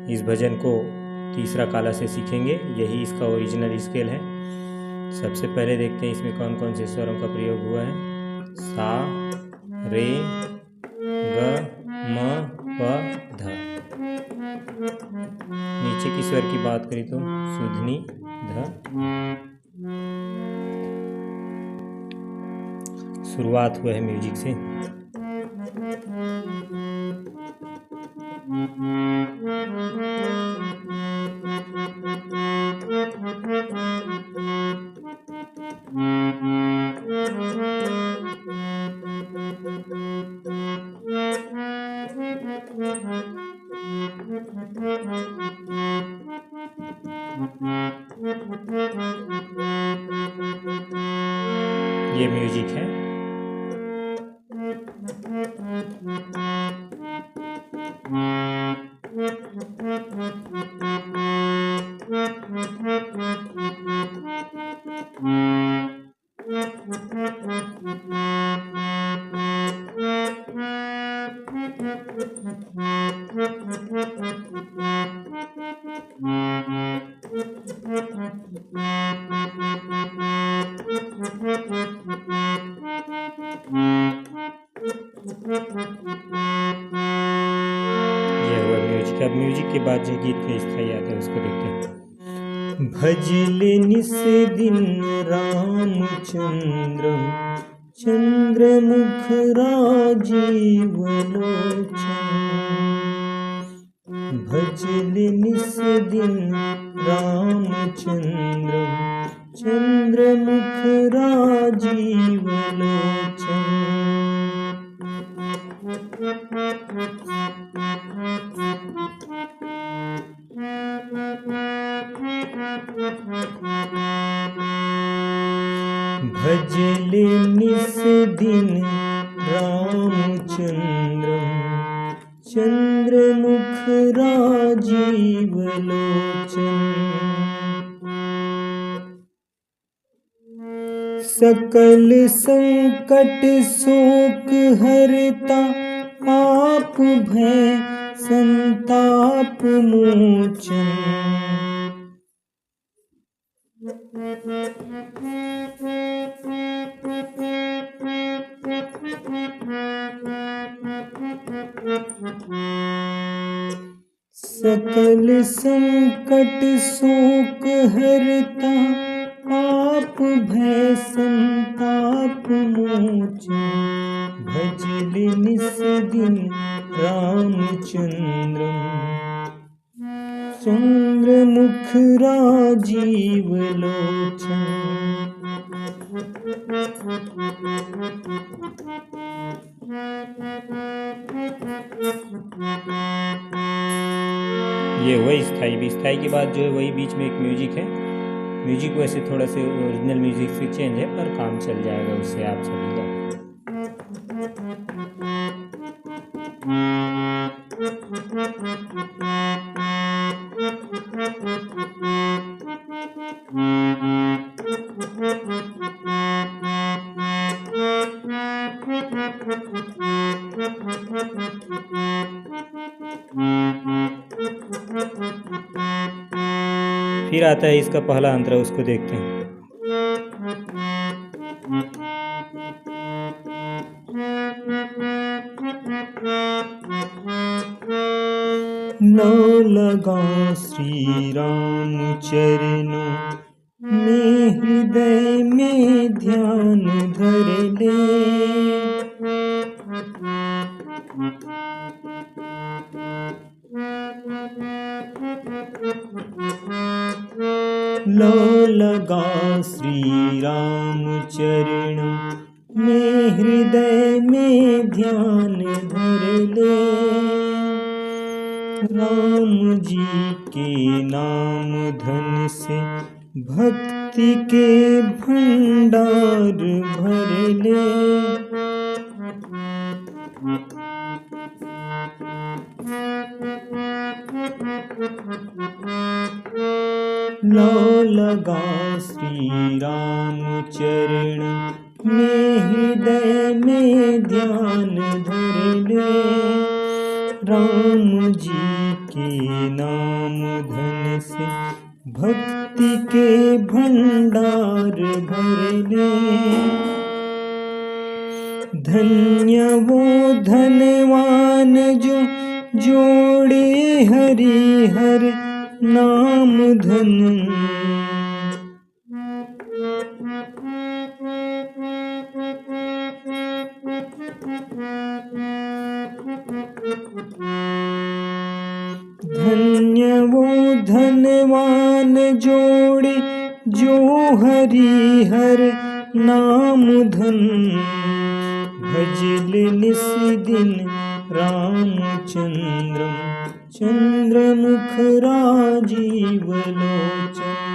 इस भजन को तीसरा काला से सीखेंगे, यही इसका ओरिजिनल स्केल है। सबसे पहले देखते हैं इसमें कौन कौन से स्वरों का प्रयोग हुआ है। सा, रे, ग, म, प, ध। नीचे की स्वर की बात करें तो सुधनी, ध। शुरुआत हुआ है म्यूजिक से। ये म्यूजिक है। अब म्यूजिक के बाद जो गीत का स्थाई आता है उसको देखते हैं। भजले निस दिन रामचंद्रम चंद्रमुख राजीव लोचन। भजले निस दिन रामचंद्रम चंद्रमुख राजीव लोचन। भजले निस दिन रामचंद्रम चंद्रमुख राजीव लोचन। सकल संकट शोक हरता आप भय संताप मोचन। सकल संकट शोक हरता आप भय संताप मोचन। भजले निस दिन रामचंद्रम चंद्रमुख राजीव लोचन। ये वही स्थाई भी, स्थाई के बाद जो है वही बीच में एक म्यूजिक है। म्यूजिक वैसे थोड़ा सा ओरिजिनल म्यूजिक से चेंज है पर काम चल जाएगा उससे आप सभी का। फिर आता है इसका पहला अंतरा, उसको देखते हैं। नौ लगा श्री राम चरणों में हृदय में ध्यान धर ले। लो लगा श्री राम चरणों में हृदय में ध्यान धर ले। राम जी के नाम धन से भक्ति के भंडार भर ले। लो लगा श्री राम चरण में हृदय में ध्यान धर ले। राम जी के नाम धन से भक्ति के भंडार भर ले। धन्य वो धनवान जो जोड़े हरि हर नाम धन। धन्य वो धनवान जोड़े जो हरि हर नाम धन। भजल निस दिन रामचंद्रम चंद्रमुख राजीव लोचन।